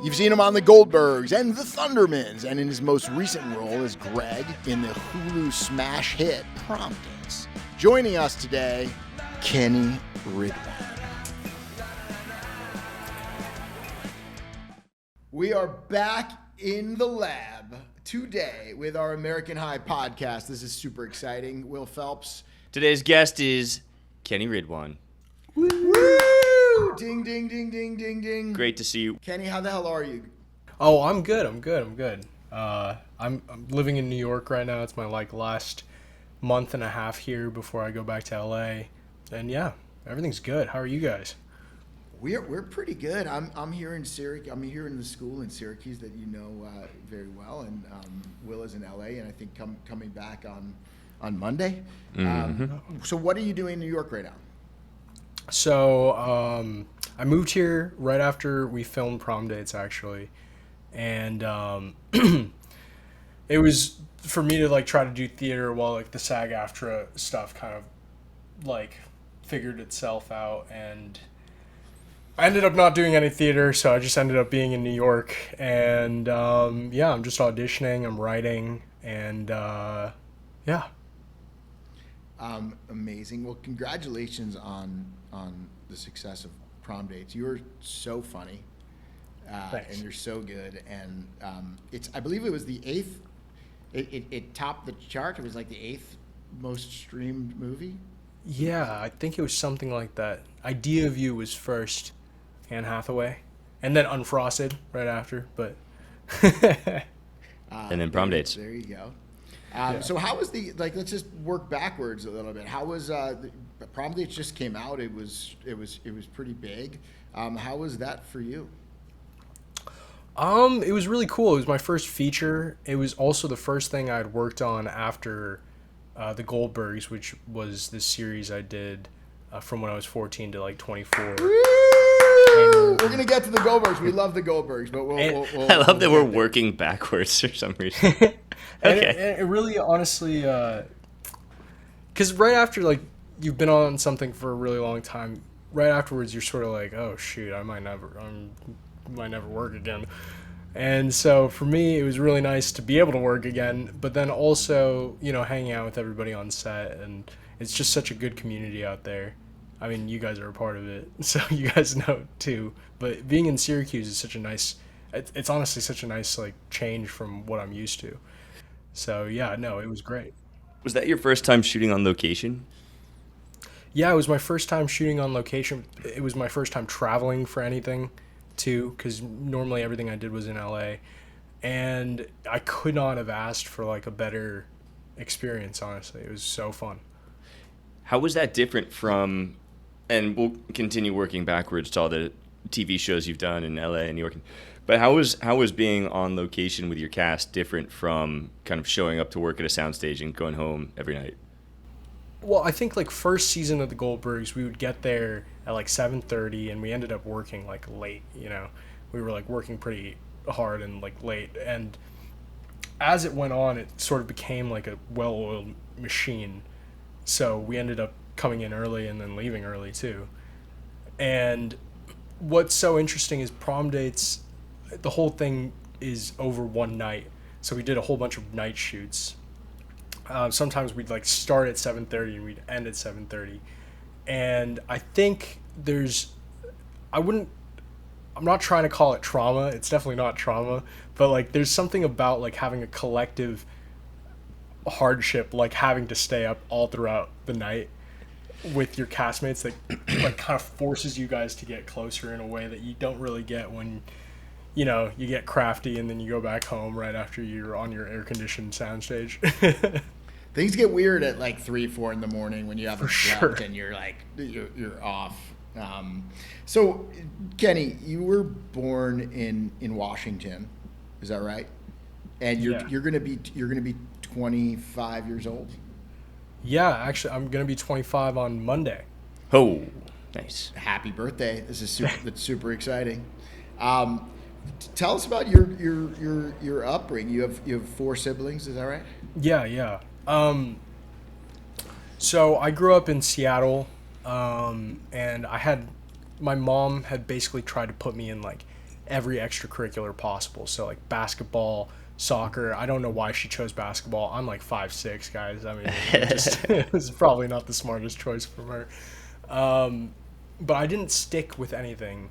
You've seen him on the Goldbergs and the Thundermans, and in his most recent role as Greg in the Hulu smash hit Prom Dates. Joining us today, Kenny Ridwan. We are back in the lab today with our American High podcast. This is super exciting. Will Phelps. Today's guest is Kenny Ridwan. Woo! Ding, ding, ding, ding, ding, ding. Great to see you. Kenny, how the hell are you? Oh, I'm good. I'm living in New York right now. It's my last month and a half here before I go back to LA. And yeah, everything's good. How are you guys? We're pretty good. I'm here in Syracuse. I'm here in the school in Syracuse that you know very well, and Will is in LA, and I think coming back on Monday. Mm-hmm. So what are you doing in New York right now? So I moved here right after we filmed Prom Dates, actually, and it was for me to try to do theater while the SAG-AFTRA stuff kind of figured itself out, and I ended up not doing any theater, so I just ended up being in New York, and yeah, I'm just auditioning, I'm writing, and yeah. Amazing. Well, congratulations on the success of Prom Dates. You are so funny, and you're so good. And I believe it was the 8th. It topped the chart. It was like the 8th most streamed movie. Yeah, I think it was something like that. Idea of You was first, Anne Hathaway, and then Unfrosted right after. But and then Prom Dates. There you go. Yeah. So how was let's just work backwards a little bit. How was the Prom Dates just came out? It was pretty big. How was that for you? It was really cool. It was my first feature. It was also the first thing I'd worked on after the Goldbergs, which was this series I did from when I was 14 to 24. We're gonna get to the Goldbergs. We love the Goldbergs, but we'll I love that we're working backwards for some reason. Okay. And it really, honestly, because right after you've been on something for a really long time, right afterwards you're sort of oh shoot, I might never work again. And so for me, it was really nice to be able to work again, but then also hanging out with everybody on set, and it's just such a good community out there. I mean, you guys are a part of it, so you guys know too. But being in Syracuse is such a nice. It's honestly such a nice change from what I'm used to. So yeah, no, it was great. Was that your first time shooting on location? Yeah, it was my first time shooting on location. It was my first time traveling for anything, too, because normally everything I did was in LA, and I could not have asked for a better experience. Honestly, it was so fun. How was that different from? And we'll continue working backwards to all the TV shows you've done in LA and New York. But how was being on location with your cast different from kind of showing up to work at a soundstage and going home every night? Well, I think first season of the Goldbergs, we would get there at 7:30, and we ended up working late. We were working pretty hard and late. And as it went on, it sort of became a well-oiled machine. So we ended up coming in early and then leaving early too. And what's so interesting is Prom Dates, the whole thing is over one night. So we did a whole bunch of night shoots. Sometimes we'd start at 7:30 and we'd end at 7:30. And I think I'm not trying to call it trauma. It's definitely not trauma, but there's something about having a collective hardship, having to stay up all throughout the night with your castmates that kind of forces you guys to get closer in a way that you don't really get when you get crafty and then you go back home right after you're on your air-conditioned soundstage. Things get weird at 3-4 in the morning when you haven't slept, sure. and you're you're off. So Kenny, you were born in Washington, is that right? And you're gonna be 25 years old. Yeah, actually, I'm gonna be 25 on Monday. Oh, nice! Happy birthday! This is that's super exciting. Tell us about your upbringing. You have 4 siblings, is that right? Yeah. So I grew up in Seattle, and my mom had basically tried to put me in every extracurricular possible. So like basketball, soccer. I don't know why she chose basketball. I'm like 5'6", guys. I mean, it was probably not the smartest choice from her. But I didn't stick with anything.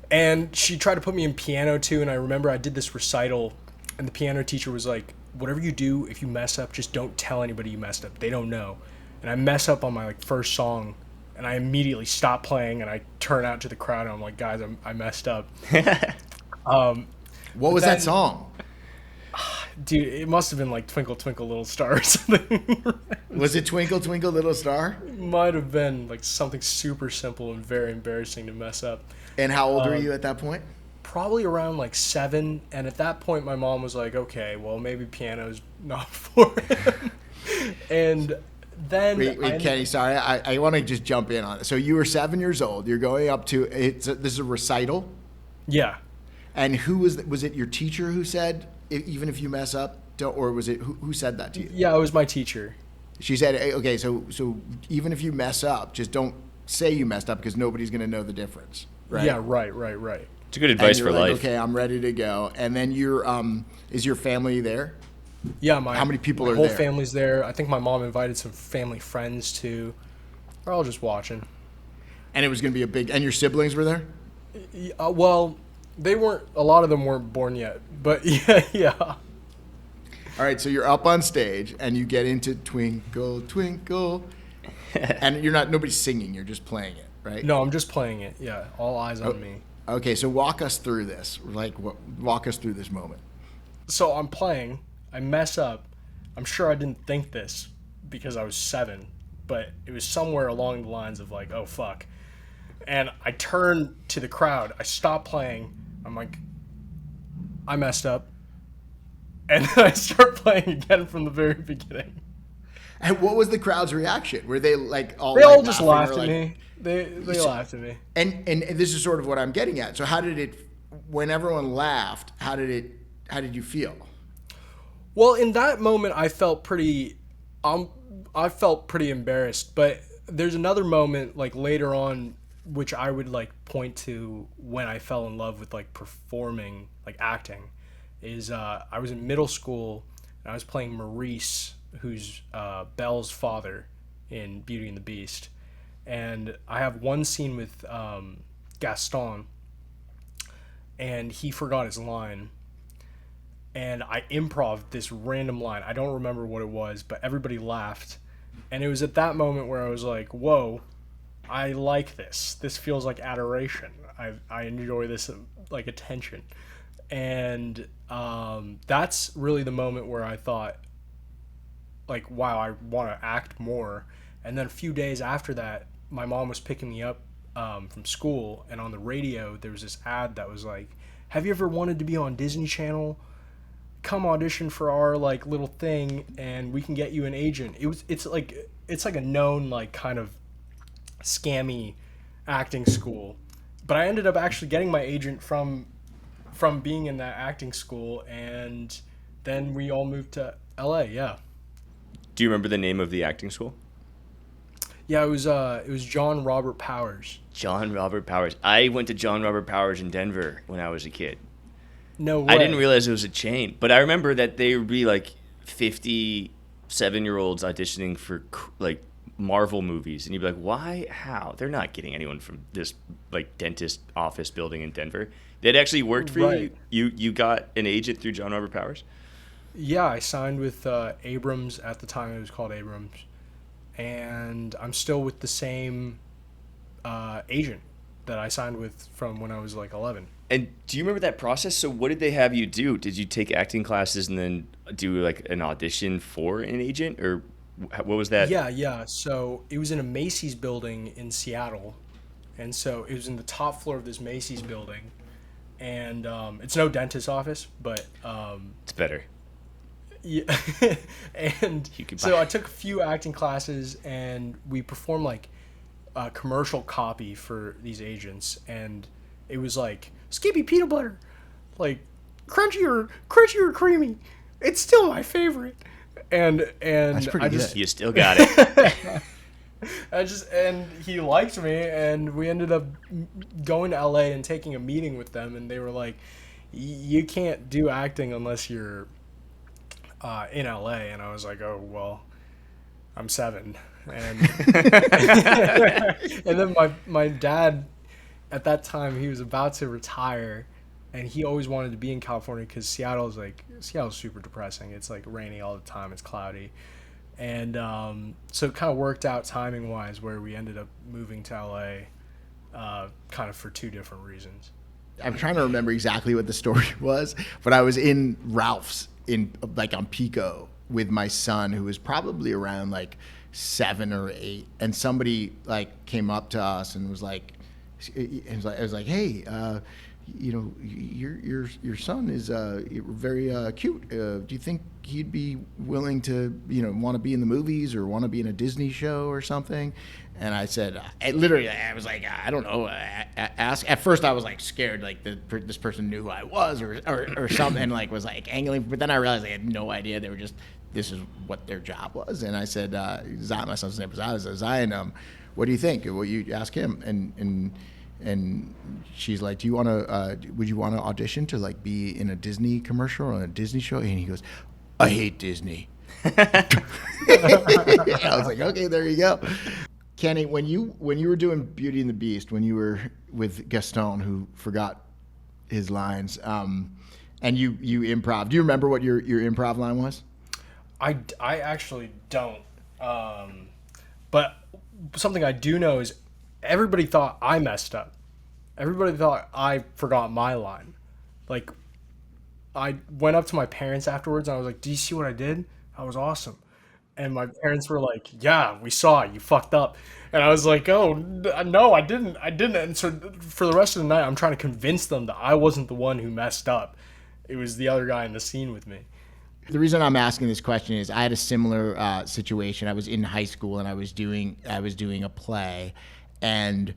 And she tried to put me in piano too, and I remember I did this recital, and the piano teacher was like, whatever you do, if you mess up, just don't tell anybody you messed up. They don't know. And I mess up on my like first song, and I immediately stop playing, and I turn out to the crowd, and I'm like, guys, I messed up. What was that song? Dude, it must have been like Twinkle Twinkle Little Star or something. Was it Twinkle Twinkle Little Star? It might have been like something super simple and very embarrassing to mess up. And how old were you at that point? Probably around like 7, and at that point my mom was like, okay, well maybe piano's not for him. And then wait, Kenny, sorry, I want to just jump in on it. So you were 7 years old. You're going up to this is a recital. Yeah. And who was it? Your teacher who said even if you mess up, don't, or was it who said that to you? Yeah, it was my teacher. She said, okay, so even if you mess up, just don't say you messed up because nobody's going to know the difference. Right? Yeah, right. It's good advice for life. Okay, I'm ready to go. And then is your family there? Yeah, how many people are there? My there? whole family's there. I think my mom invited some family friends too. They're all just watching. And it was going to be a big. And your siblings were there? Well, they weren't. A lot of them weren't born yet. But yeah. All right, so you're up on stage and you get into Twinkle Twinkle, and nobody's singing. You're just playing it, right? No, I'm just playing it. Yeah, all eyes on me. Okay, so walk us through this. Walk us through this moment. So I'm playing. I mess up. I'm sure I didn't think this because I was 7, but it was somewhere along the lines of like, oh fuck. And I turn to the crowd. I stop playing. I'm like, I messed up. And then I start playing again from the very beginning. And what was the crowd's reaction? Were they like all? They all just laughing laughed at me. They laughed at me. And this is sort of what I'm getting at. So how did it? When everyone laughed, how did you feel? Well, in that moment, I felt pretty embarrassed. But there's another moment like later on, which I would like point to when I fell in love with like performing, like acting. Is I was in middle school and I was playing Maurice, who's Belle's father in Beauty and the Beast, and I have one scene with Gaston, and he forgot his line, and I improv'd this random line. I don't remember what it was, but everybody laughed, and it was at that moment where I was like, whoa, I like this. This feels like adoration. I enjoy this like attention. And that's really the moment where I thought, like, wow, I want to act more. And then a few days after that, my mom was picking me up from school, and on the radio there was this ad that was like, have you ever wanted to be on Disney Channel? Come audition for our like little thing and we can get you an agent. It's like a known like kind of scammy acting school. But I ended up actually getting my agent from being in that acting school, and then we all moved to LA. Yeah. Do you remember the name of the acting school? Yeah, it was John Robert Powers. John Robert Powers. I went to John Robert Powers in Denver when I was a kid. No way. I didn't realize it was a chain, but I remember that they would be like 57-year-olds auditioning for like Marvel movies, and you'd be like, why? How? They're not getting anyone from this like dentist office building in Denver. That actually worked for Right. you. You got an agent through John Robert Powers? Yeah, I signed with Abrams at the time. It was called Abrams, and I'm still with the same agent that I signed with from when I was like 11. And do you remember that process? So what did they have you do? Did you take acting classes and then do like an audition for an agent, or what was that? Yeah. So it was in a Macy's building in Seattle, and so it was in the top floor of this Macy's building, and it's no dentist office, but It's better. yeah. And so I took a few acting classes, and we performed like commercial copy for these agents, and it was like Skippy peanut butter, like crunchy or creamy. It's still my favorite. And That's pretty I good. just You still got it. And he liked me, and we ended up going to LA and taking a meeting with them, and they were like, you can't do acting unless you're in LA. And I was like, oh, well, I'm 7. And and then my dad, at that time, he was about to retire, and he always wanted to be in California because Seattle's super depressing. It's like rainy all the time. It's cloudy. And so it kind of worked out timing wise where we ended up moving to LA kind of for 2 different reasons. I'm trying to remember exactly what the story was, but I was in Ralph's on Pico with my son, who was probably around like 7 or 8, and somebody like came up to us and was like, I was like, hey, your son is very cute. Do you think he'd be willing to want to be in the movies or want to be in a Disney show or something? And I said, I was like, I don't know. Ask. At first, I was like scared, like this person knew who I was or something, and like was like angling. But then I realized they had no idea. They were just, this is what their job was. And I said, my son's name was Zion. What do you think? Well, you ask him. And she's like, would you want to audition to like be in a Disney commercial or on a Disney show? And he goes, I hate Disney. I was like, okay, there you go. Kenny, when you were doing Beauty and the Beast, when you were with Gaston, who forgot his lines, and you improv, do you remember what your improv line was? I actually don't. But something I do know is everybody thought I messed up. Everybody thought I forgot my line. Like, I went up to my parents afterwards and I was like, do you see what I did? I was awesome. And my parents were like, yeah, we saw it. You fucked up. And I was like, oh, no, I didn't. And so for the rest of the night, I'm trying to convince them that I wasn't the one who messed up. It was the other guy in the scene with me. The reason I'm asking this question is I had a similar situation. I was in high school and I was doing a play, and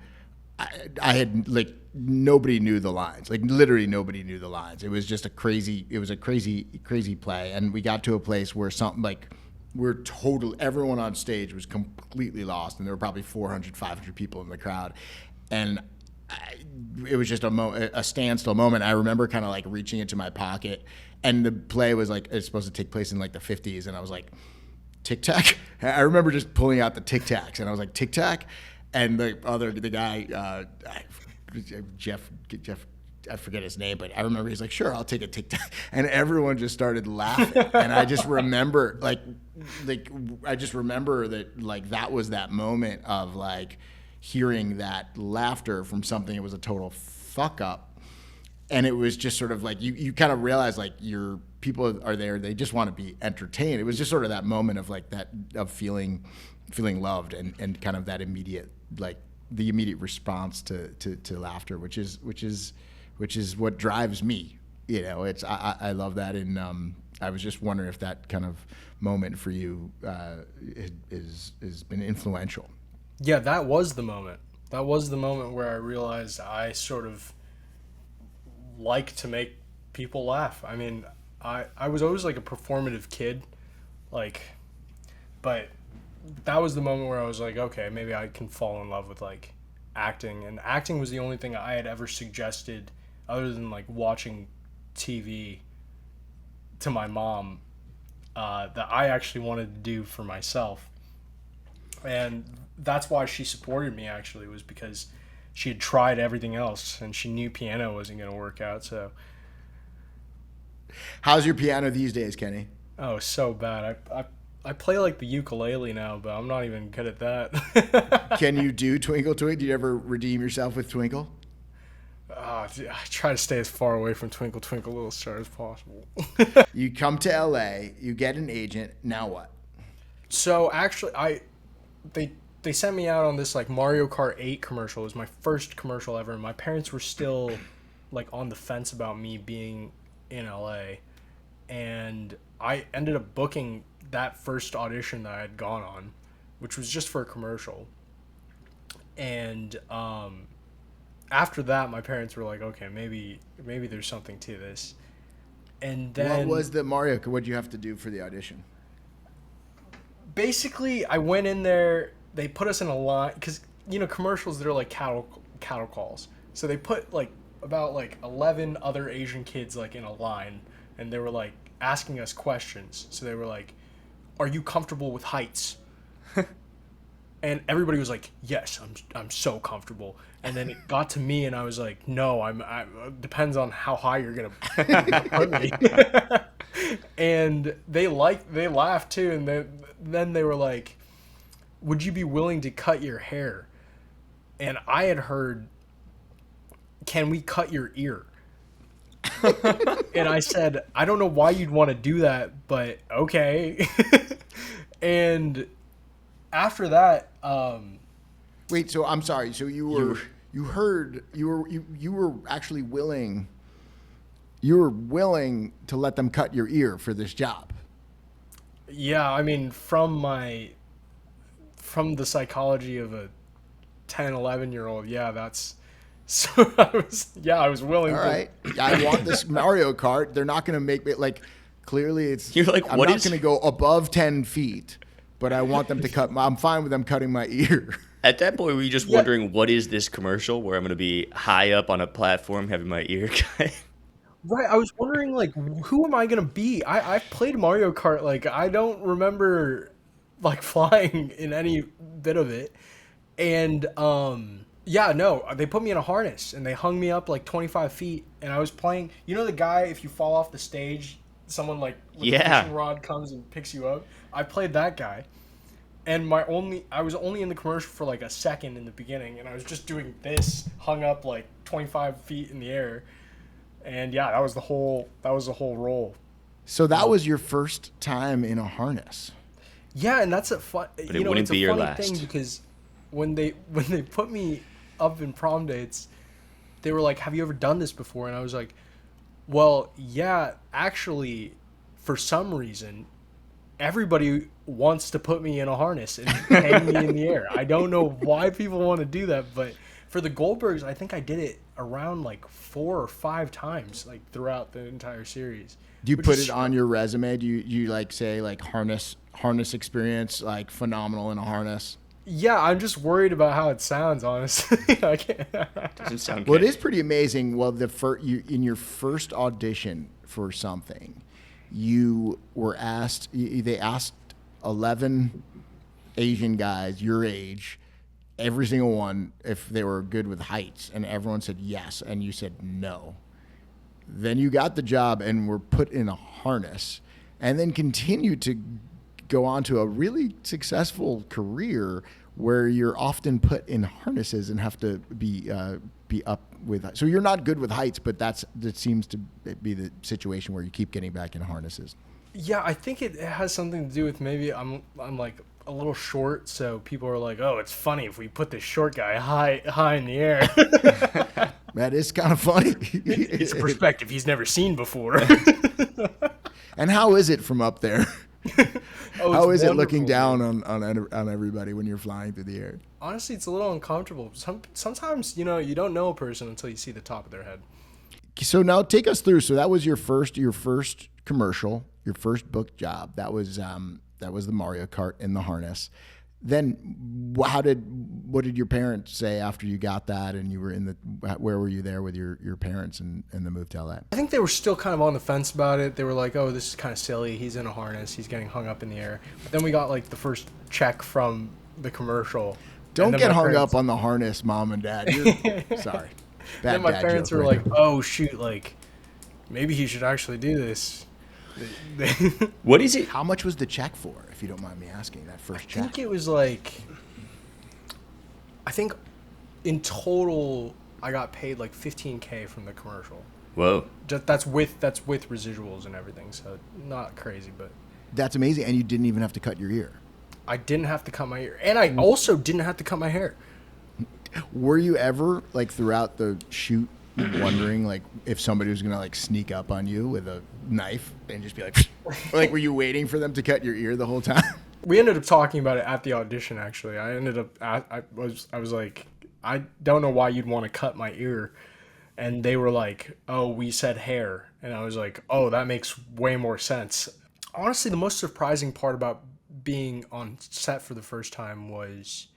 I had like nobody knew the lines. Like literally nobody knew the lines. It was just a crazy play, and we got to a place where something like everyone on stage was completely lost, and there were probably 400, 500 people in the crowd, and it was just a standstill moment. I remember kind of like reaching into my pocket, and the play was like, it's supposed to take place in like the 50s, and I was like, Tic Tac? I remember just pulling out the Tic Tacs, and I was like, Tic Tac? And the guy, Jeff, I forget his name, but I remember he's like, sure, I'll take a Tic Tac. And everyone just started laughing. And I just remember, that, like, that was that moment of, like, hearing that laughter from something that was a total fuck up. And it was just sort of like, you kind of realize, like, your people are there, they just want to be entertained. It was just sort of that moment of, like, of feeling loved and kind of that immediate, like, the immediate response to laughter, which is what drives me. It's I love that, and I was just wondering if that kind of moment for you has been influential. Yeah, that was the moment. That was the moment where I realized I sort of like to make people laugh. I mean, I was always like a performative kid, like, but that was the moment where I was like, okay, maybe I can fall in love with like acting. And acting was the only thing I had ever suggested other than like watching TV to my mom that I actually wanted to do for myself. And that's why she supported me, actually, was because she had tried everything else and she knew piano wasn't going to work out. So how's your piano these days, Kenny? Oh, so bad. I play like the ukulele now, but I'm not even good at that. Can you do Twinkle Twinkle? Do you ever redeem yourself with Twinkle? I try to stay as far away from Twinkle Twinkle Little Star as possible. You come to LA, you get an agent, now what? So actually, they sent me out on this like Mario Kart 8 commercial. It was my first commercial ever, and my parents were still like on the fence about me being in LA, and I ended up booking that first audition that I had gone on, which was just for a commercial. And after that, my parents were like, okay, maybe there's something to this. And then what was the Mario? What did you have to do for the audition? Basically, I went in there they put us in a line because commercials, they're like cattle calls. So they put like about like 11 other Asian kids like in a line, and they were like asking us questions. So they were like, "Are you comfortable with heights?" And everybody was like, "Yes, I'm so comfortable." And then it got to me, and I was like, "No, I depends on how high you're gonna put me." And they laughed too, and then they were like, "Would you be willing to cut your hair?" And I had heard, "Can we cut your ear?" And I said, "I don't know why you'd want to do that, but okay." And after that, Wait, so I'm sorry. So you were actually willing. You were willing to let them cut your ear for this job. yeah, I mean, from the psychology of a 10, 11-year-old, yeah, that's so I was willing All to. right, I want this Mario Kart. They're not going to make me like. Clearly, it's. You're like, I'm what not is- going to go above 10 feet, but I want them to cut. I'm fine with them cutting my ear. At that point, were you just wondering, what is this commercial where I'm going to be high up on a platform having my ear cut? Right, I was wondering, like, who am I gonna be? I've played Mario Kart, like, I don't remember, like, flying in any bit of it. And, yeah, no, they put me in a harness, and they hung me up, like, 25 feet, and I was playing, the guy, if you fall off the stage, someone, like, with a Yeah. fishing rod comes and picks you up? I played that guy. And I was only in the commercial for, like, a second in the beginning, and I was just doing this, hung up, like, 25 feet in the air. And yeah, that was the whole role. So that was your first time in a harness. Yeah, and that's a fun. But it wouldn't it's a be your funny last. thing because when they put me up in Prom Dates, they were like, "Have you ever done this before?" And I was like, "Well, yeah, actually, for some reason, everybody wants to put me in a harness and hang me in the air. I don't know why people want to do that, but for the Goldbergs, I think I did it around like 4 or 5 times, like throughout the entire series." Do you Which put is- it on your resume? Do you like say like harness experience, like phenomenal in a harness? Yeah, I'm just worried about how it sounds, honestly. I can't. Doesn't sound Well, it good. is pretty amazing. Well, in your first audition for something, you were asked. They asked 11 Asian guys your age, every single one, if they were good with heights, and everyone said yes, and you said no. Then you got the job and were put in a harness, and then continued to go on to a really successful career where you're often put in harnesses and have to be up with. So you're not good with heights, but that seems to be the situation where you keep getting back in harnesses. Yeah, I think it has something to do with maybe I'm like a little short, so people are like, "Oh, it's funny if we put this short guy high in the air." That is kind of funny. It's a perspective he's never seen before. And how is it from up there? Oh, How it's is it looking wonderful. down on everybody when you're flying through the air? Honestly, it's a little uncomfortable. Sometimes you don't know a person until you see the top of their head. So now take us through. So that was your first commercial, your first booked job. That was the Mario Kart in the harness. Then what did your parents say after you got that and you were where were you there with your parents and the move to LA? I think they were still kind of on the fence about it. They were like, "Oh, this is kind of silly. He's in a harness. He's getting hung up in the air." But then we got like the first check from the commercial. Don't And then get my hung parents- up on the harness, mom and dad. Sorry. Bad Then my dad parents joke were right like, "Oh shoot, like maybe he should actually do this." What is it? How much was the check for, if you don't mind me asking, that first I check? think it was like, I think in total I got paid like $15K from the commercial. Whoa. That's with residuals and everything, so not crazy, but That's amazing. And you didn't even have to cut your ear. I didn't have to cut my ear, and I also didn't have to cut my hair. Were you ever, like, throughout the shoot, wondering, like, if somebody was going to, like, sneak up on you with a knife and just be like, or, like, were you waiting for them to cut your ear the whole time? We ended up talking about it at the audition. Actually, I was like, I don't know why you'd want to cut my ear, and they were like, "Oh, we said hair," and I was like, "Oh, that makes way more sense." Honestly, the most surprising part about being on set for the first time was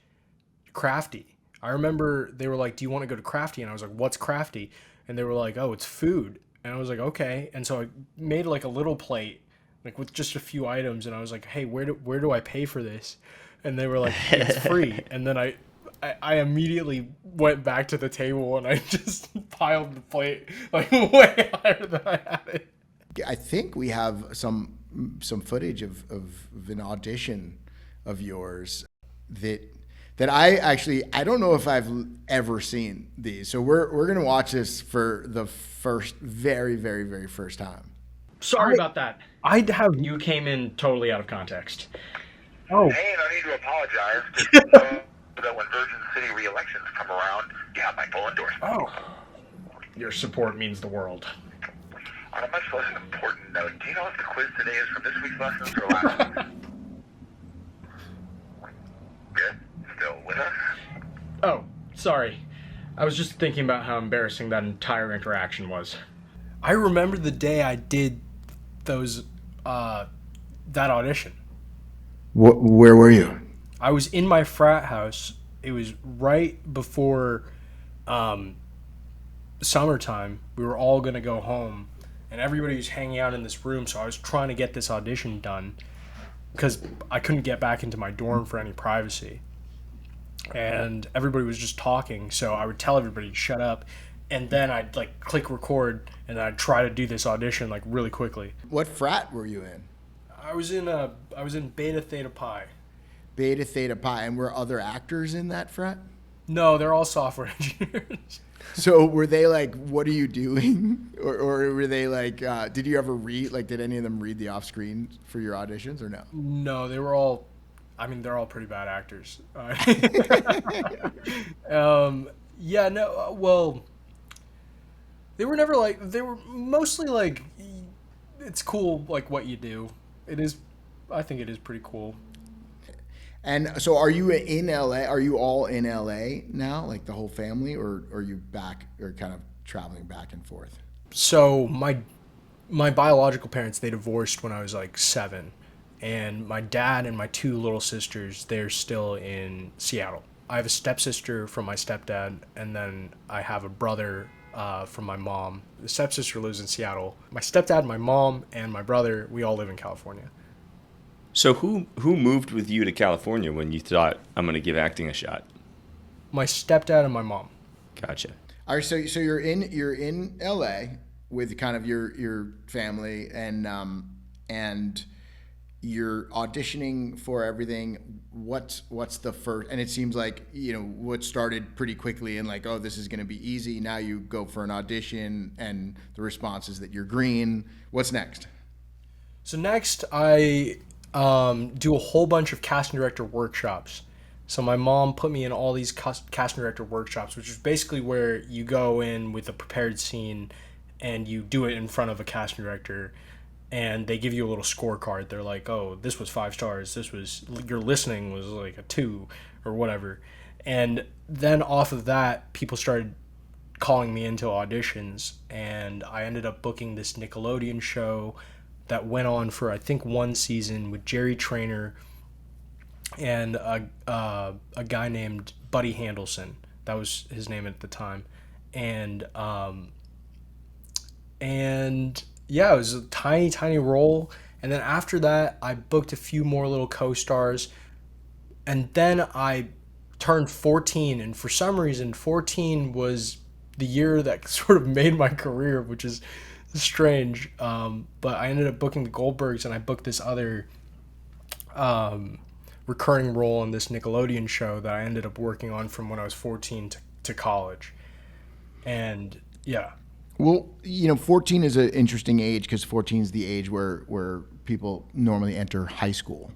Crafty. I remember they were like, "Do you want to go to Crafty?" And I was like, "What's Crafty?" And they were like, "Oh, it's food." And I was like, "Okay." And so I made like a little plate, like with just a few items, and I was like, "Hey, where do I pay for this?" And they were like, "It's free." And then I immediately went back to the table and I just piled the plate like way higher than I had it. I think we have some footage of an audition of yours that I don't know if I've ever seen these. So we're gonna watch this for the very very first time. Sorry about that. I'd have You came in totally out of context. oh Hey, no need to apologize. Just know that when Virgin City re-elections come around, you have my full endorsement. oh Your support means the world. On a much less important note, do you know if the quiz today is from this week's lessons or last week's? Good. Still with us? Oh, sorry. I was just thinking about how embarrassing that entire interaction was. I remember the day I did those that audition. Where were you? I was in my frat house. It was right before summertime. We were all gonna go home, and everybody was hanging out in this room. So I was trying to get this audition done because I couldn't get back into my dorm for any privacy. And everybody was just talking, so I would tell everybody to shut up, and then I'd like click record, and I'd try to do this audition like really quickly. What frat were you in? I was in Beta Theta Pi. Beta Theta Pi, and were other actors in that frat? No, they're all software engineers. So were they like, "What are you doing?" or were they like, "Did you ever read? Like, did any of them read the off screen for your auditions or no?" No, they were all. I mean, they're all pretty bad actors. Yeah, no. Well, they were never like. They were mostly like. It's cool, like what you do. It is. I think it is pretty cool. And so, are you in LA? Are you all in LA now, like the whole family, or are you back, or kind of traveling back and forth? So my biological parents, they divorced when I was like 7, and my dad and my 2 little sisters, they're still in Seattle. I have a stepsister from my stepdad, and then I have a brother from my mom. The stepsister lives in Seattle. My stepdad, my mom, and my brother, we all live in California. So who moved with you to California when you thought, I'm going to give acting a shot? My stepdad and my mom. Gotcha. All right, so you're in LA with kind of your family, and you're auditioning for everything. What's the first? And it seems like, what started pretty quickly and like, oh, this is going to be easy. Now you go for an audition, and the response is that you're green. What's next? So next, I do a whole bunch of casting director workshops. So my mom put me in all these casting director workshops, which is basically where you go in with a prepared scene and you do it in front of a casting director, and they give you a little scorecard. They're like, oh, this was 5 stars. This was, your listening was like a 2 or whatever. And then off of that, people started calling me into auditions, and I ended up booking this Nickelodeon show that went on for, I think, 1 season with Jerry Trainer and a guy named Buddy Handelson. That was his name at the time. And yeah, it was a tiny role. And then after that, I booked a few more little co-stars. And then I turned 14, and for some reason, 14 was the year that sort of made my career, which is strange. But I ended up booking the Goldbergs, and I booked this other recurring role in this Nickelodeon show that I ended up working on from when I was 14 to college. And yeah. Well, 14 is an interesting age, because 14 is the age where people normally enter high school.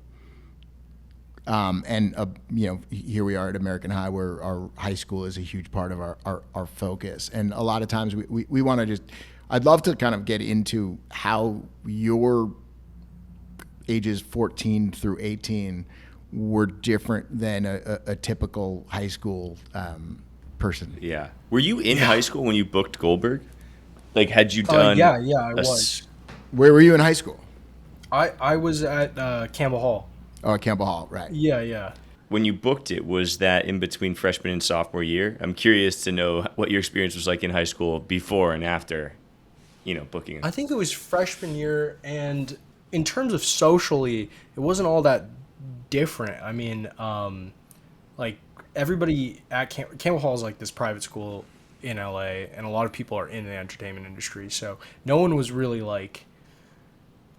And here we are at American High, where our high school is a huge part of our focus. And a lot of times we want to I'd love to kind of get into how your ages 14 through 18 were different than a typical high school person. Yeah. Were you in high school when you booked Goldberg? Like, had you done? Yeah, I was. Where were you in high school? I was at Campbell Hall. Oh, at Campbell Hall, right. Yeah. When you booked it, was that in between freshman and sophomore year? I'm curious to know what your experience was like in high school before and after, booking it. I think it was freshman year, and in terms of socially, it wasn't all that different. I mean, like everybody at Campbell Hall is like this private school in LA, and a lot of people are in the entertainment industry, so no one was really like.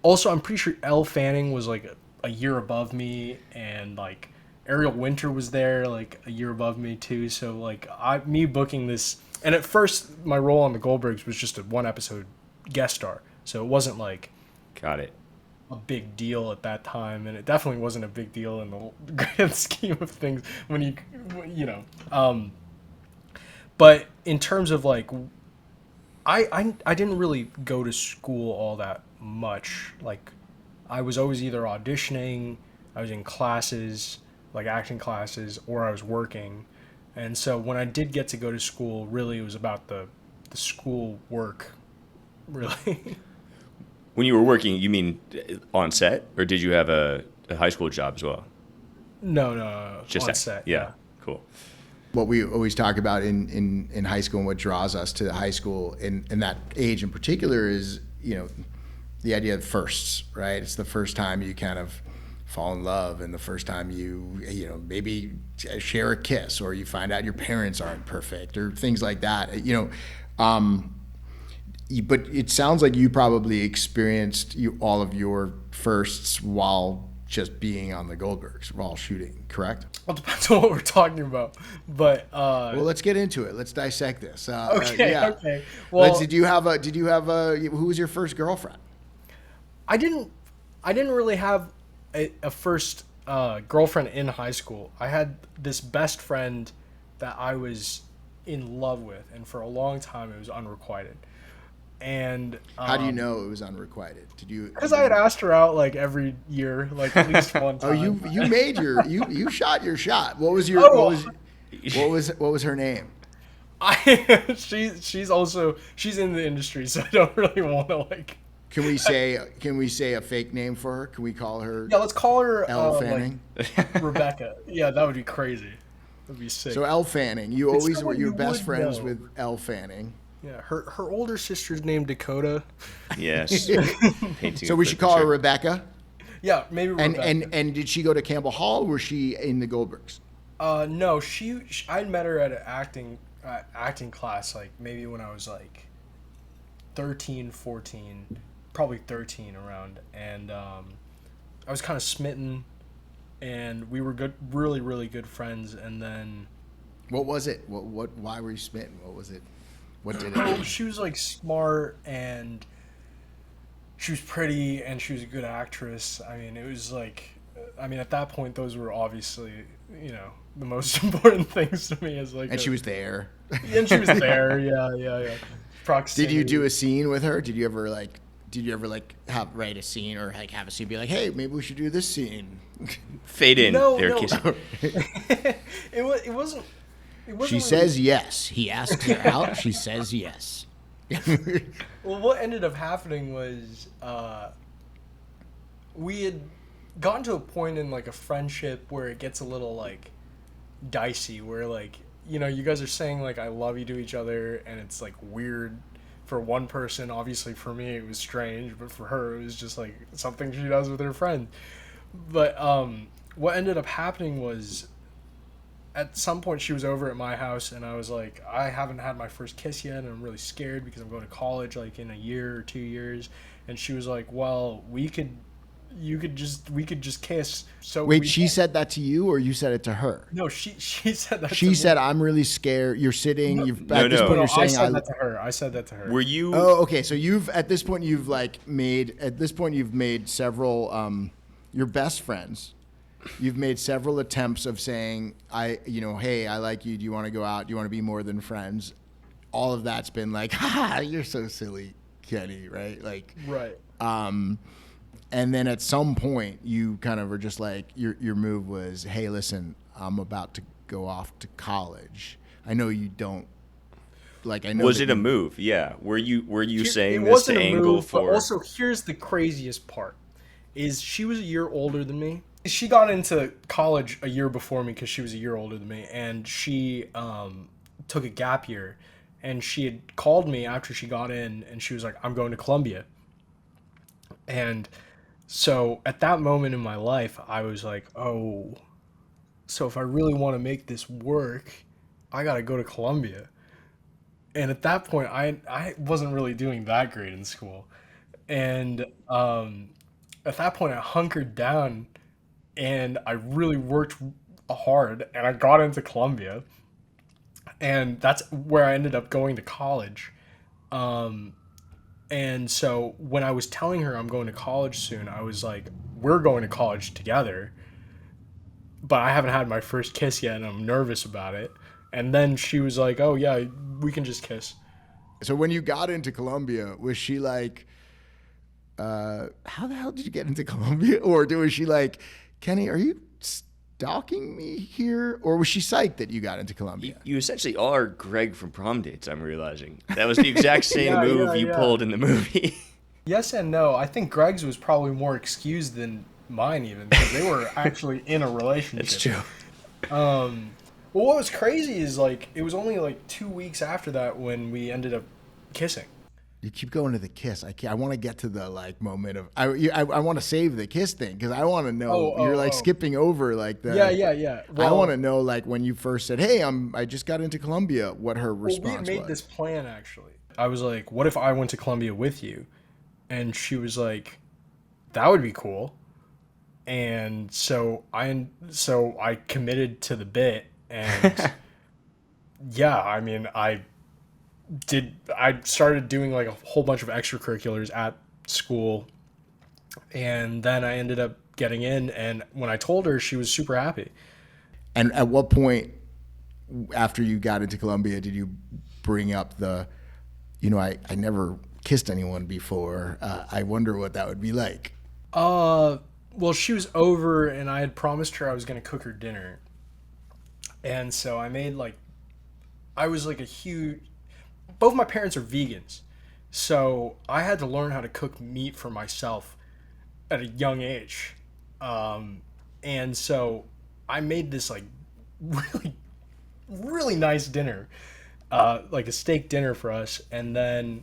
Also, I'm pretty sure Elle Fanning was like a year above me, and like Ariel Winter was there like a year above me too. So like me booking this, and at first my role on the Goldbergs was just a 1-episode guest star, so it wasn't like Got it. a big deal at that time, and it definitely wasn't a big deal in the grand scheme of things when you know. But in terms of like, I didn't really go to school all that much. Like, I was always either auditioning, I was in classes, like acting classes, or I was working. And so when I did get to go to school, really it was about the school work, really. When you were working, you mean on set, or did you have a high school job as well? No, Just on that. set. Yeah, cool. What we always talk about in high school and what draws us to high school in that age in particular is, the idea of firsts, right? It's the first time you kind of fall in love, and the first time you maybe share a kiss, or you find out your parents aren't perfect, or things like that. But it sounds like you probably experienced all of your firsts while just being on the Goldbergs, while shooting, correct? Well, it depends on what we're talking about. But well, let's get into it. Let's dissect this. Okay. Yeah. Okay. Well, did you have who was your first girlfriend? I didn't really have a first girlfriend in high school. I had this best friend that I was in love with, and for a long time it was unrequited. And how do you know it was unrequited? Because I had asked her out like every year, like at least one time. Oh, you made you shot your shot. What was your what was her name? She's in the industry, so I don't really want to like. Can we say a fake name for her? Can we call her? Yeah, let's call her Elle Fanning. Like Rebecca. Yeah, that would be crazy. That'd be sick. So Elle Fanning, you always were your best friends with Elle Fanning. Yeah, her older sister's named Dakota. Yes. So we should call her Rebecca. Yeah, maybe Rebecca. And did she go to Campbell Hall, or was she in the Goldbergs? No, I met her at an acting class, like maybe when I was like 13, 14, probably 13 around, and I was kind of smitten, and we were really, really good friends. And then, what was it? Why were you smitten? What was it? What did it? She was like smart, and she was pretty, and she was a good actress. I mean, it was like, at that point, those were obviously, the most important things to me. As like, and she was there. And she was there. Yeah. Proximity. Did you do a scene with her? Did you ever write a scene, or like have a scene be like, hey, maybe we should do this scene? Fade in. No. Kissing. It wasn't. She really... says yes. He asks her out. She says yes. Well, what ended up happening was we had gotten to a point in like a friendship where it gets a little like dicey, where like, you guys are saying like I love you to each other, and it's like weird for one person. Obviously for me it was strange, but for her it was just like something she does with her friend. But what ended up happening was, at some point she was over at my house, and I was like, I haven't had my first kiss yet, and I'm really scared because I'm going to college like in a year or 2 years. And she was like, well, we could just kiss. So wait, she said that to you, or you said it to her? No, she said that. She said, "I'm really scared. You're sitting. No, you've at this point you're saying I said that to her. Were you? Oh, okay. So you've made several. Your best friends. You've made several attempts of saying, hey, I like you. Do you want to go out? Do you want to be more than friends? All of that's been like, you're so silly, Kenny, right? Like, right. And then at some point, you kind of were just like, your move was, hey, listen, I'm about to go off to college. I know you don't. Like, I know. Was it a move? Yeah. Were you saying it this wasn't to a angle move, for? But also, here's the craziest part: is she was a year older than me, She got into college a year before me because she was a year older than me, and she took a gap year, and she had called me after she got in, and she was like, I'm going to Columbia. And so at that moment in my life, I was like, oh, so if I really want to make this work, I got to go to Columbia. And at that point, I wasn't really doing that great in school. And at that point, I hunkered down and I really worked hard and I got into Columbia. And that's where I ended up going to college. And so when I was telling her I'm going to college soon, I was like, we're going to college together. But I haven't had my first kiss yet and I'm nervous about it. And then she was like, oh, yeah, we can just kiss. So when you got into Columbia, was she like, how the hell did you get into Columbia? Or was she like, Kenny, are you stalking me here? Or was she psyched that you got into Columbia? You essentially are Greg from Prom Dates, I'm realizing. That was the exact same move you pulled in the movie. Yes and no. I think Greg's was probably more excused than mine even, because they were actually in a relationship. It's true. Well, what was crazy is, like, it was only, like, 2 weeks after that when we ended up kissing. You keep going to the kiss. I want to get to the, like, moment of... I want to save the kiss thing, because I want to know... you're skipping over, like, the... Yeah. Well, I want to know, like, when you first said, hey, I just got into Columbia, what her response was. We had made this plan, actually. I was like, what if I went to Columbia with you? And she was like, that would be cool. And so I committed to the bit. And yeah, I mean, I started doing like a whole bunch of extracurriculars at school, and then I ended up getting in, and when I told her, she was super happy. And at what point after you got into Columbia did you bring up the, I never kissed anyone before, I wonder what that would be like? Well, she was over and I had promised her I was going to cook her dinner. And so I was like a huge, both my parents are vegans. So I had to learn how to cook meat for myself at a young age. And so I made this like really, really nice dinner, like a steak dinner for us. And then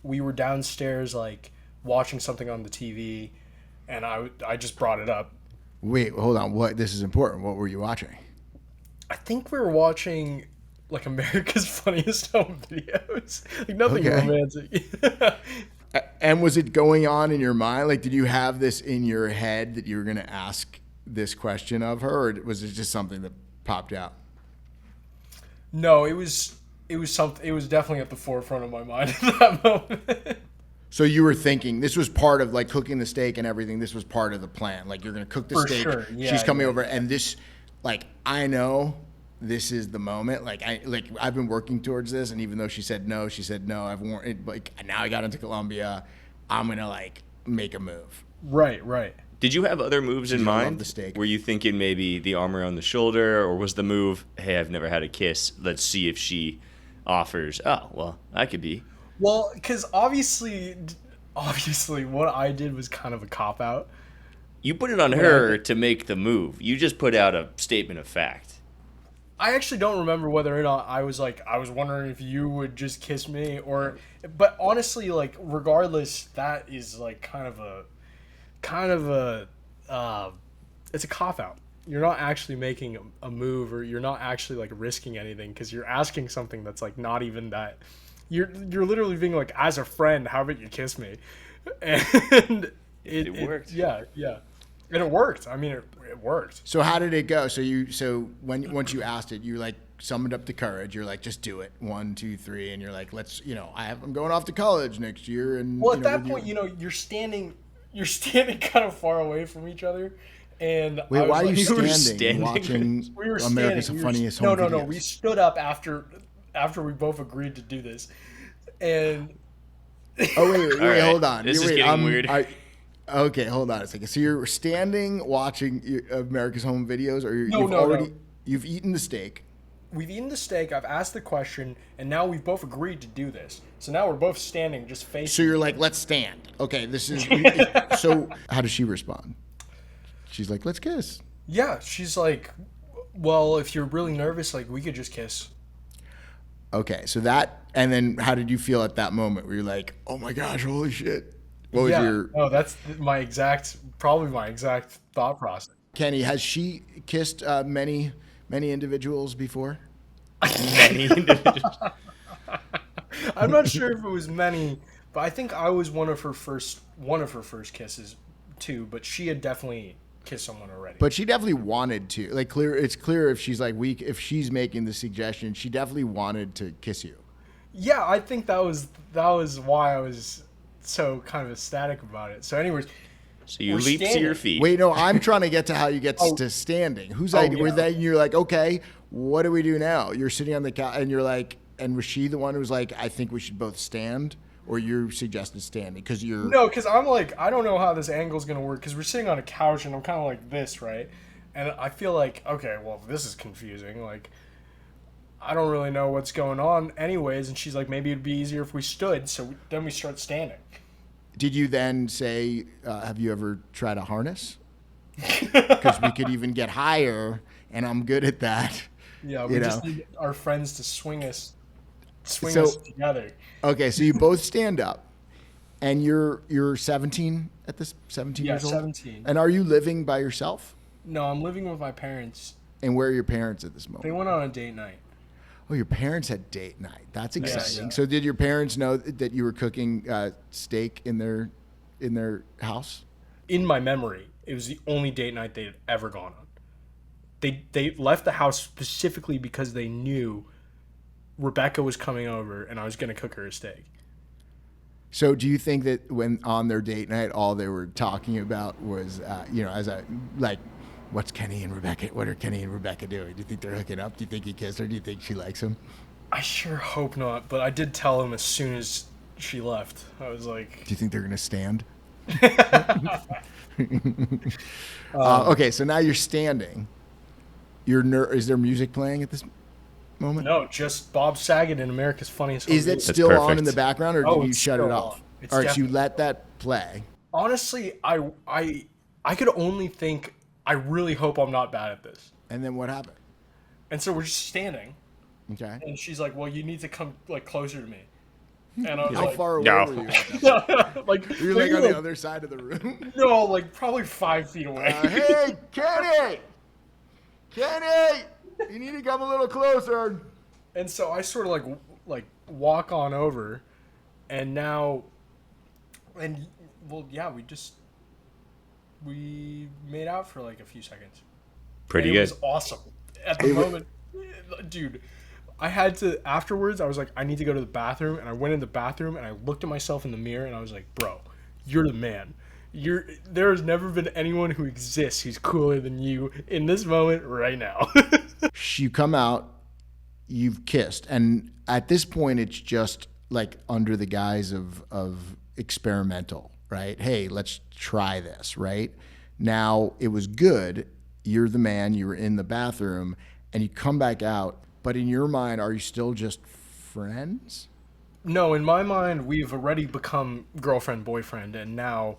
we were downstairs, like watching something on the TV, and I just brought it up. Wait, hold on. This is important. What were you watching? I think we were watching like America's Funniest Home Videos. Like nothing romantic. And was it going on in your mind? Like, did you have this in your head that you were going to ask this question of her, or was it just something that popped out? No, it was something. It was definitely at the forefront of my mind at that moment. So you were thinking this was part of like cooking the steak and everything. This was part of the plan. Like you're going to cook the steak. Sure. Yeah, she's coming over, and this, like, I know this is the moment. Like I've been working towards this, and even though she said no. I've warned. Like now I got into Columbia, I'm gonna like make a move. Right. Did you have other moves in mind? Love the steak. Were you thinking maybe the arm around the shoulder, or was the move, hey, I've never had a kiss, let's see if she offers? Oh, well, that could be. Well, because obviously, what I did was kind of a cop out. You put it on her to make the move. You just put out a statement of fact. I actually don't remember whether or not I was wondering if you would just kiss me, but honestly, like, regardless, that is like kind of a it's a cop out. You're not actually making a move, or you're not actually like risking anything, because you're asking something that's like not even that. You're literally being like, as a friend, how about you kiss me? And it worked. Yeah. And it worked. I mean, it worked. So how did it go? Once you asked it, you like summoned up the courage. You're like, just do it. 1, 2, 3, and you're like, I'm going off to college next year. And well, at that point, you're standing kind of far away from each other. And wait, why are you standing standing watching we were America's Funniest Home Videos? No. We stood up after we both agreed to do this, and wait, right. Hold on. This is getting weird. Okay, hold on a second. So you're standing watching America's Home Videos, or you've eaten the steak. We've eaten the steak. I've asked the question, and now we've both agreed to do this. So now we're both standing, just facing. So you're like, let's stand. Okay, this is. So how does she respond? she's like, let's kiss. Yeah, she's like, well, if you're really nervous, like, we could just kiss. Okay, so that, and then how did you feel at that moment where you're like, oh my gosh, holy shit? What was No, that's probably my exact thought process. Kenny, has she kissed many individuals before? Many individuals. I'm not sure if it was many, but I think I was one of her first kisses too, but she had definitely kissed someone already. But she definitely wanted to. Like, it's clear if she's like weak, if she's making the suggestion, she definitely wanted to kiss you. Yeah, I think that was why I was so kind of ecstatic about it. So anyways, So you leap to your feet. Wait, no, I'm trying to get to how you get to standing. Whose idea? Yeah. Then you're like, okay, what do we do now? You're sitting on the couch, and you're like, and was she the one who was like, I think we should both stand? Or you suggested standing? Because you're... No, because I'm like, I don't know how this angle's going to work, because we're sitting on a couch, and I'm kind of like this, right? And I feel like, okay, well, this is confusing. Like, I don't really know what's going on anyways. And she's like, maybe it'd be easier if we stood. So then we start standing. Did you then say, have you ever tried a harness? Because we could even get higher, and I'm good at that. Yeah, we just need our friends to swing us together. Okay, so you both stand up, and you're 17 at this 17 years old? 17. And are you living by yourself? No, I'm living with my parents. And where are your parents at this moment? They went on a date night. Oh, your parents had date night. That's exciting. Yeah. So did your parents know that you were cooking steak in their house? In my memory, it was the only date night they had ever gone on. They left the house specifically because they knew Rebecca was coming over and I was going to cook her a steak. So do you think that when on their date night, all they were talking about was, what's Kenny and Rebecca? What are Kenny and Rebecca doing? Do you think they're hooking up? Do you think he kissed her? Do you think she likes him? I sure hope not, but I did tell him as soon as she left. I was like... Do you think they're going to stand? Okay, so now you're standing. Is there music playing at this moment? No, just Bob Saget in America's Funniest Home Is it Videos. still on perfect. in the background, or did you it's shut it still off? on. It's All right, so you definitely- let that play. Honestly, I could only think, I really hope I'm not bad at this. And then what happened? And so we're just standing, Okay. and she's like, well, you need to come like closer to me. And I was How like, far away No. were you? At that point? like, You're like on the other side of the room. No, like probably 5 feet away. Hey, Kenny! Kenny! You need to come a little closer. And so I sort of like walk on over, and now, and well, yeah, we made out for like a few seconds. Pretty And it good. was awesome. At the moment, dude, I had to, afterwards, I was like, I need to go to the bathroom, and I went in the bathroom, and I looked at myself in the mirror, and I was like, bro, you're the man. There has never been anyone who exists who's cooler than you in this moment right now. You come out, you've kissed, and at this point, it's just like under the guise of experimental, right? Hey, let's try this, right? Now, it was good. You're the man, you were in the bathroom, and you come back out, but in your mind, are you still just friends? No, in my mind, we've already become girlfriend, boyfriend, and now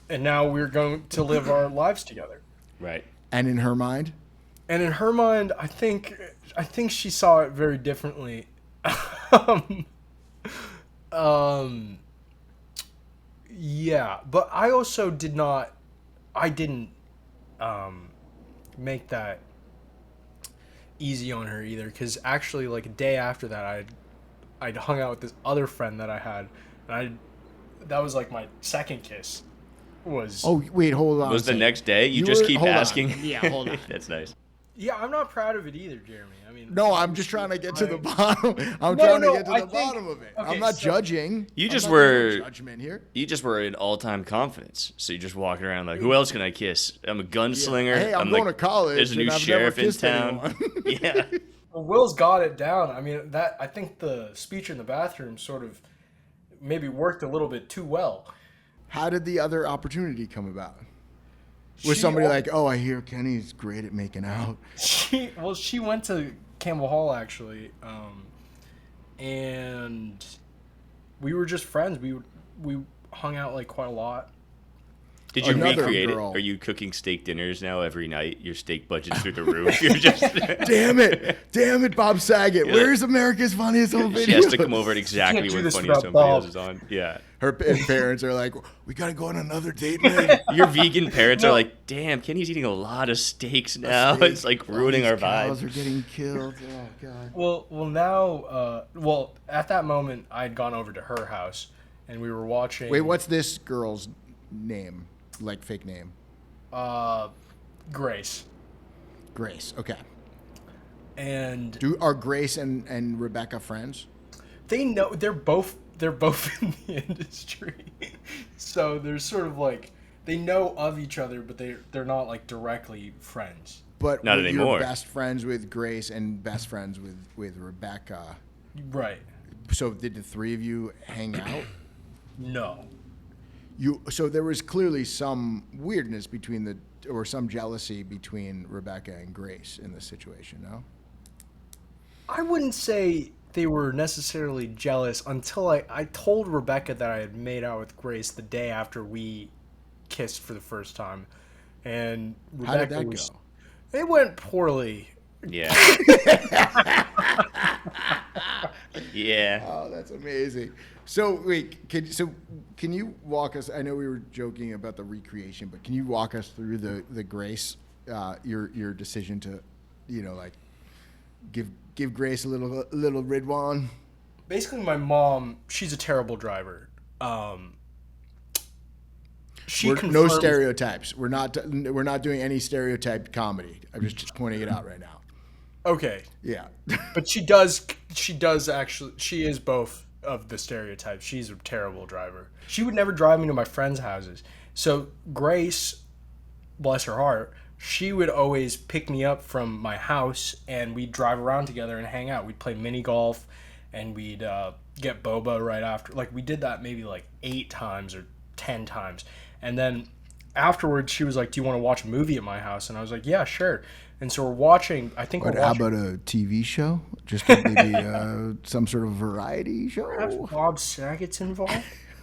we're going to live our lives together. Right. And in her mind? And in her mind, I think she saw it very differently. Yeah, but I also didn't make that easy on her either, because actually, like a day after that, I'd hung out with this other friend that I had, and that was like my second kiss. Oh, wait, hold on. Was a the second. next day? You just keep hold on. asking. Yeah, hold on. That's nice. Yeah, I'm not proud of it either, Jeremy. I mean, No, I'm just trying to get to the bottom. I'm No, trying no, to get to I the think- bottom of it. okay, I'm not so- judging. You I'm just not were- doing judgment here. You just were in all-time confidence. So you're just walking around like, who else can I kiss? I'm a gunslinger. Hey, I'm going to college. There's a new and I've sheriff never in kissed town. anyone. Yeah. Well, Will's got it down. I mean, I think the speech in the bathroom sort of maybe worked a little bit too well. How did the other opportunity come about? Was She- somebody like, oh, I hear Kenny's great at making out. She went to Campbell Hall actually, and we were just friends. We hung out like quite a lot. Did you Another recreate girl. it? Are you cooking steak dinners now every night? Your steak budget's through the roof. You're just Damn it, Bob Saget. Yeah. Where's America's Funniest Home Videos? She has to come over at exactly can't do when this Funniest without Home Videos Bob. is on. Yeah. Her parents are like, we gotta go on another date, man. Your vegan parents are like, damn, Kenny's eating a lot of steaks now. It's like ruining our Cows vibe. are getting killed. Oh god. Well, now, at that moment, I had gone over to her house, and we were watching. Wait, what's this girl's name? Like fake name? Grace. Grace. Okay. And Are Grace and Rebecca friends? they know they're both in the industry, so they're sort of like they know of each other, but they're not like directly friends. But Not you're anymore. best friends with Grace and best friends with Rebecca. Right. So did the three of you hang out? No. So there was clearly some weirdness or some jealousy between Rebecca and Grace in this situation, no? I wouldn't say they were necessarily jealous until I told Rebecca that I had made out with Grace the day after we kissed for the first time. And Rebecca How did that go? It went poorly. Yeah. Yeah. Oh, that's amazing. So wait, can you walk us? I know we were joking about the recreation, but can you walk us through the Grace, your decision to, like, give Grace a little Ridwan? Basically, my mom, she's a terrible driver. No confirms- stereotypes. We're not doing any stereotyped comedy. I'm just pointing it out right now. Okay, Yeah. but she does actually. She is both of the stereotypes. She's a terrible driver. She would never drive me to my friends' houses. So Grace, bless her heart, she would always pick me up from my house, and we'd drive around together and hang out. We'd play mini golf, and we'd get boba right after. Like, we did that maybe like 8 times or 10 times. And then afterwards, she was like, do you want to watch a movie at my house? And I was like, yeah, sure. And so we're watching, I think But we're how watching. about a TV show? Just maybe some sort of variety Perhaps show? Bob Saget's involved.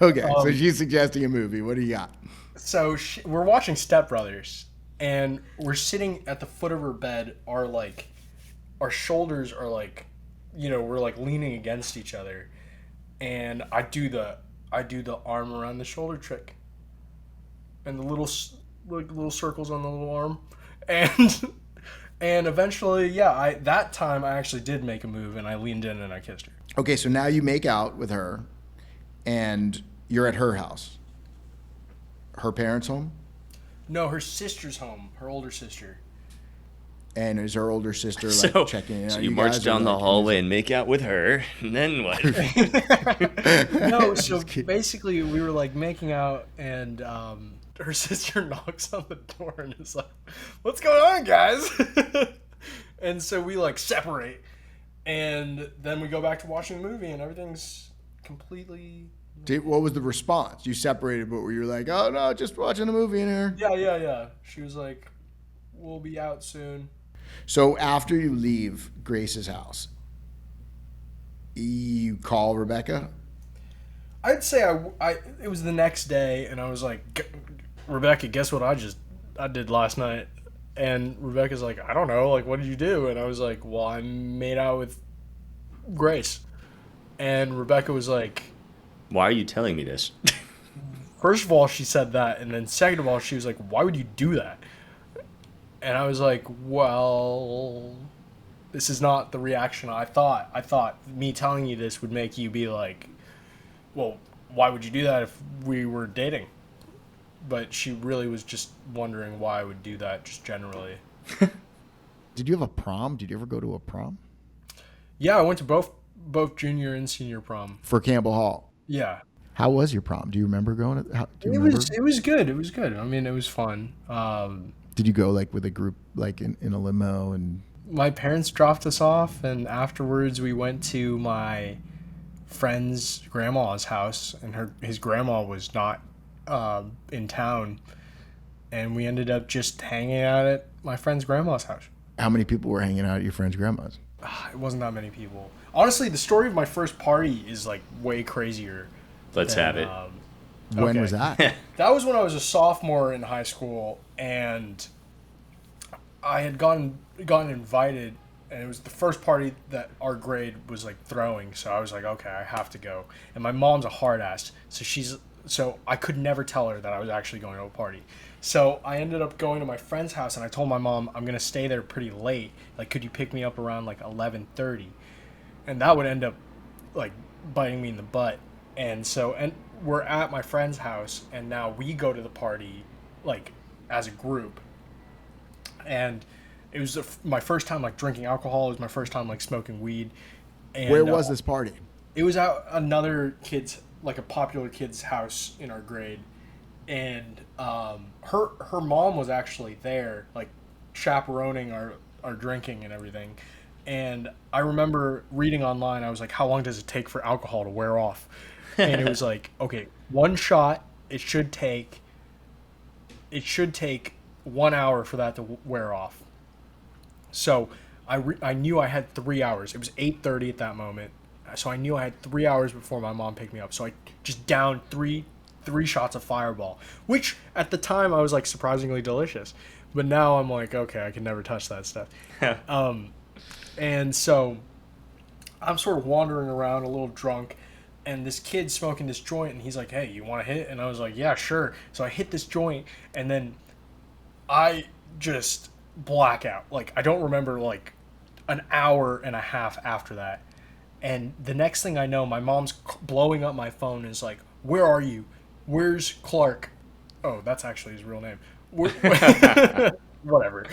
Okay, so she's suggesting a movie. What do you got? So we're watching Step Brothers, and we're sitting at the foot of her bed. Our shoulders are like, we're like leaning against each other, and I do the arm around the shoulder trick, and the little circles on the little arm, and eventually, that time I actually did make a move, and I leaned in and I kissed her. Okay, so now you make out with her, and you're at her house. Her parents' home? No, her sister's home, her older sister. And is her older sister like So, checking in? so on you guys, march or, down the like, hallway and make out with her, and then what? No, so basically we were like making out, and her sister knocks on the door and is like, "What's going on, guys?" And so we like separate, and then we go back to watching the movie, and everything's completely. What was the response? You separated, but were you like, oh no, just watching a movie in here? Yeah. She was like, "We'll be out soon." So after you leave Grace's house, you call Rebecca? I'd say it was the next day, and I was like, "Rebecca, guess what I did last night?" And Rebecca's like, "I don't know, like, what did you do?" And I was like, "Well, I made out with Grace." And Rebecca was like, Why are you telling me this? first of all, she said that, and then second of all, she was like, "Why would you do that?" And I was like, "Well, this is not the reaction I thought. I thought me telling you this would make you be like, well, why would you do that if we were dating?" But she really was just wondering why I would do that, just generally. Did you have a prom? Did you ever go to a prom? Yeah, I went to both junior and senior prom. For Campbell Hall. Yeah. How was your prom? Do you remember going? Do you It remember? was good. It was good. I mean, it was fun. Did you go like with a group, like in a limo and? My parents dropped us off, and afterwards we went to my friend's grandma's house, and his grandma was not in town, and we ended up just hanging out at my friend's grandma's house. How many people were hanging out at your friend's grandma's? It wasn't that many people. Honestly, the story of my first party is like way crazier. Let's have it. When was that? That was when I was a sophomore in high school, and I had gotten invited, and it was the first party that our grade was like throwing. So I was like, okay, I have to go. And my mom's a hard ass, so I could never tell her that I was actually going to a party. So I ended up going to my friend's house, and I told my mom I'm gonna stay there pretty late. Like, could you pick me up around like 11:30? And that would end up like biting me in the butt. And we're at my friend's house, and now we go to the party like as a group. And it was my first time like drinking alcohol. It was my first time like smoking weed. And, Where was this party? It was at another kid's, like a popular kid's house in our grade, and her mom was actually there, like chaperoning our drinking and everything. And I remember reading online, I was like, how long does it take for alcohol to wear off? And it was like, okay, one shot, it should take 1 hour for that to wear off. So I knew I had 3 hours. It was 8:30 at that moment. So I knew I had 3 hours before my mom picked me up. So I just downed three shots of Fireball, which at the time I was like surprisingly delicious. But now I'm like, okay, I can never touch that stuff. And so I'm sort of wandering around a little drunk, and this kid's smoking this joint, and he's like, hey, you want to hit? And I was like, yeah, sure. So I hit this joint, and then I just black out. Like, I don't remember like an hour and a half after that. And the next thing I know, my mom's blowing up my phone and is like, where are you? Where's Clark? Oh, that's actually his real name. Whatever.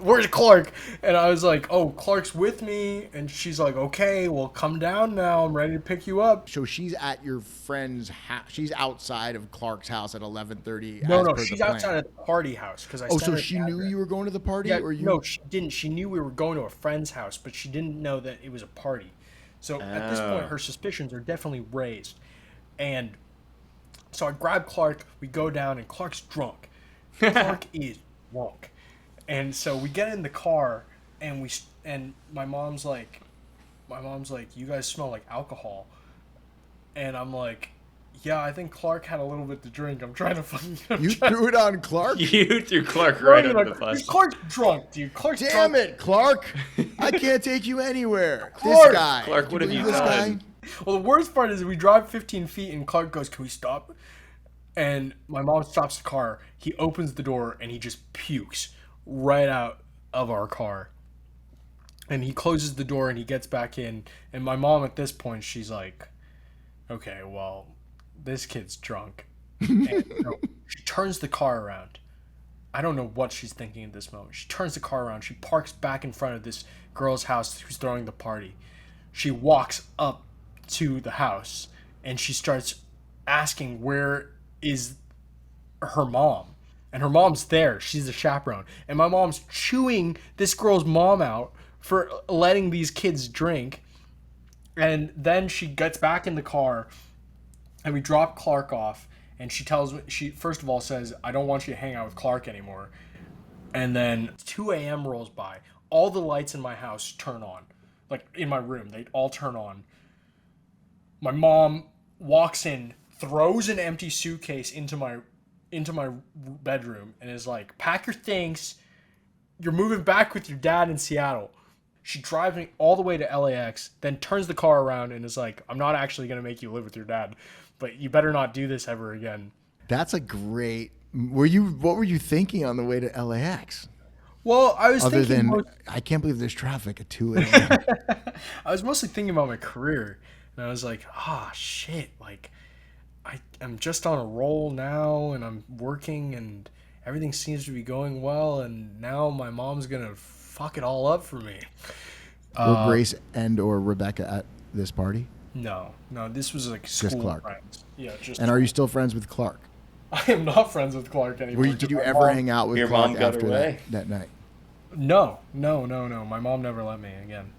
Where's Clark? And I was like, oh, Clark's with me. And she's like, okay, well, come down now. I'm ready to pick you up. So she's at your friend's house. She's outside of Clark's house at 11:30. No, she's outside of the party house. So she knew you were going to the party? Yeah, or you? No, she didn't. She knew we were going to a friend's house, but she didn't know that it was a party. So at this point, her suspicions are definitely raised. And so I grab Clark. We go down, and Clark's drunk. Clark is drunk. And so we get in the car, and my mom's like, you guys smell like alcohol. And I'm like, yeah, I think Clark had a little bit to drink. I'm trying to fucking... You threw it on Clark? You threw Clark right under the bus. Clark's drunk, dude. Clark's Damn drunk. it, Clark. I can't take you anywhere. Clark! This guy. Clark, what have you this done? guy? Well, the worst part is we drive 15 feet, and Clark goes, can we stop? And my mom stops the car. He opens the door, and he just pukes right out of our car. And he closes the door, and he gets back in. And my mom, at this point, she's like, okay, well, this kid's drunk. And so she turns the car around. I don't know what she's thinking at this moment. She turns the car around. She parks back in front of this girl's house who's throwing the party. She walks up to the house, and she starts asking where is her mom. And her mom's there. She's the chaperone. And my mom's chewing this girl's mom out for letting these kids drink. And then she gets back in the car, and we drop Clark off. And she tells me, she first of all says, I don't want you to hang out with Clark anymore. And then 2 a.m. rolls by. All the lights in my house turn on. Like, in my room, they all turn on. My mom walks in, throws an empty suitcase into my bedroom, and is like, pack your things. You're moving back with your dad in Seattle. She drives me all the way to LAX, then turns the car around and is like, I'm not actually going to make you live with your dad, but you better not do this ever again. That's a great... What were you thinking on the way to LAX? Well, I was Other thinking... than, I can't believe there's traffic at 2 a.m. I was mostly thinking about my career. And I was like, shit, like, I'm just on a roll now, and I'm working, and everything seems to be going well, and now my mom's going to fuck it all up for me. Were Grace and or Rebecca at this party? No, this was like school Clark. friends. Yeah, just. And are you still friends with Clark? I am not friends with Clark anymore. Did you ever hang out with Your Clark mom got after away? that night? No. My mom never let me again.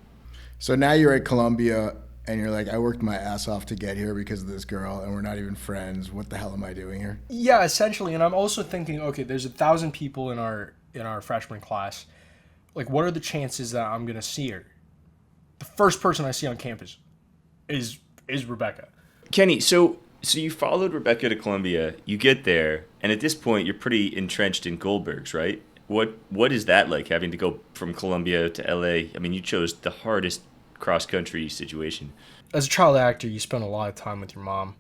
So now you're at Columbia, and you're like, I worked my ass off to get here because of this girl, and we're not even friends. What the hell am I doing here? Yeah, essentially. And I'm also thinking, okay, there's 1,000 people in our freshman class. Like, what are the chances that I'm gonna see her? The first person I see on campus is Rebecca. Kenny, so So you followed Rebecca to Columbia. You get there, and at this point, you're pretty entrenched in Goldbergs, right? What is that like, having to go from Columbia to LA? I mean, you chose the hardest cross country situation. As a child actor, you spend a lot of time with your mom.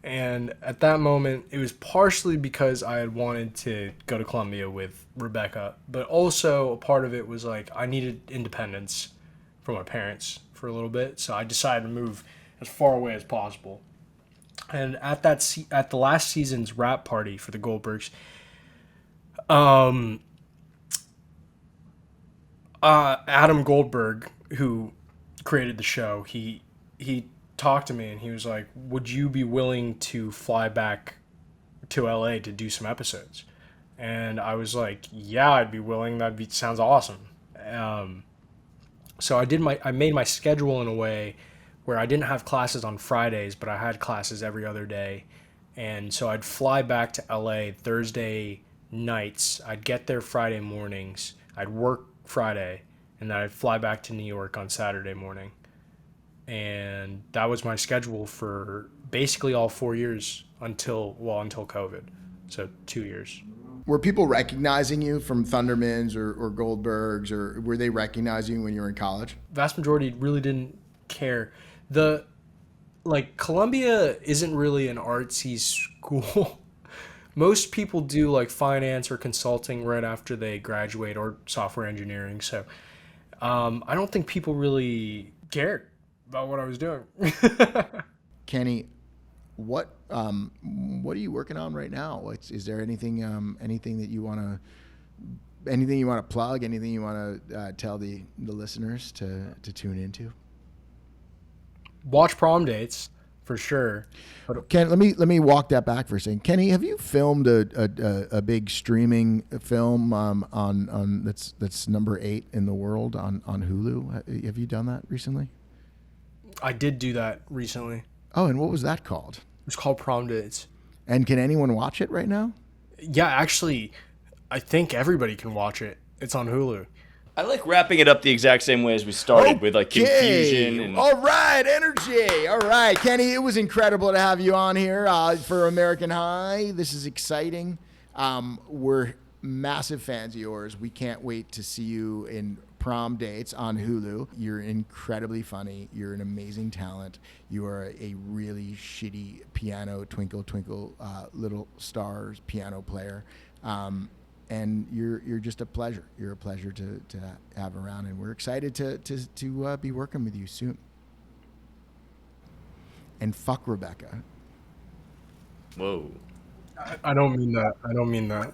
And at that moment, it was partially because I had wanted to go to Columbia with Rebecca, but also a part of it was like I needed independence from my parents for a little bit, so I decided to move as far away as possible. And at at the last season's rap party for the Goldbergs, Adam Goldberg, who created the show, he talked to me and he was like, "Would you be willing to fly back to LA to do some episodes?" And I was like, "Yeah, I'd be willing. Sounds awesome." So I made my schedule in a way where I didn't have classes on Fridays, but I had classes every other day. And so I'd fly back to LA Thursday nights. I'd get there Friday mornings. I'd work Friday, and then I'd fly back to New York on Saturday morning. And that was my schedule for basically all 4 years until COVID. So 2 years. Were people recognizing you from Thundermans or Goldbergs, or were they recognizing you when you were in college? Vast majority really didn't care. Columbia isn't really an artsy school. Most people do like finance or consulting right after they graduate, or software engineering. So I don't think people really cared about what I was doing. Kenny, what are you working on right now? Is there anything that you want to plug? Anything you want to tell the listeners to tune into? Watch Prom Dates for sure. Ken, let me walk that back for a second. Kenny, have you filmed a big streaming film on that's number 8 in the world on Hulu? Have you done that recently? I did do that recently. Oh, and what was that called? It's called Prom Dates. And can anyone watch it right now? Yeah, actually, I think everybody can watch it. It's on Hulu. I like wrapping it up the exact same way as we started, with like confusion. And all right, energy. All right, Kenny, it was incredible to have you on here for American High. This is exciting. We're massive fans of yours. We can't wait to see you in Prom Dates on Hulu. You're incredibly funny. You're an amazing talent. You are a really shitty piano, Twinkle Twinkle Little Stars piano player. And you're just a pleasure. You're a pleasure to have around, and we're excited to be working with you soon. And fuck Rebecca. whoa. I don't mean that.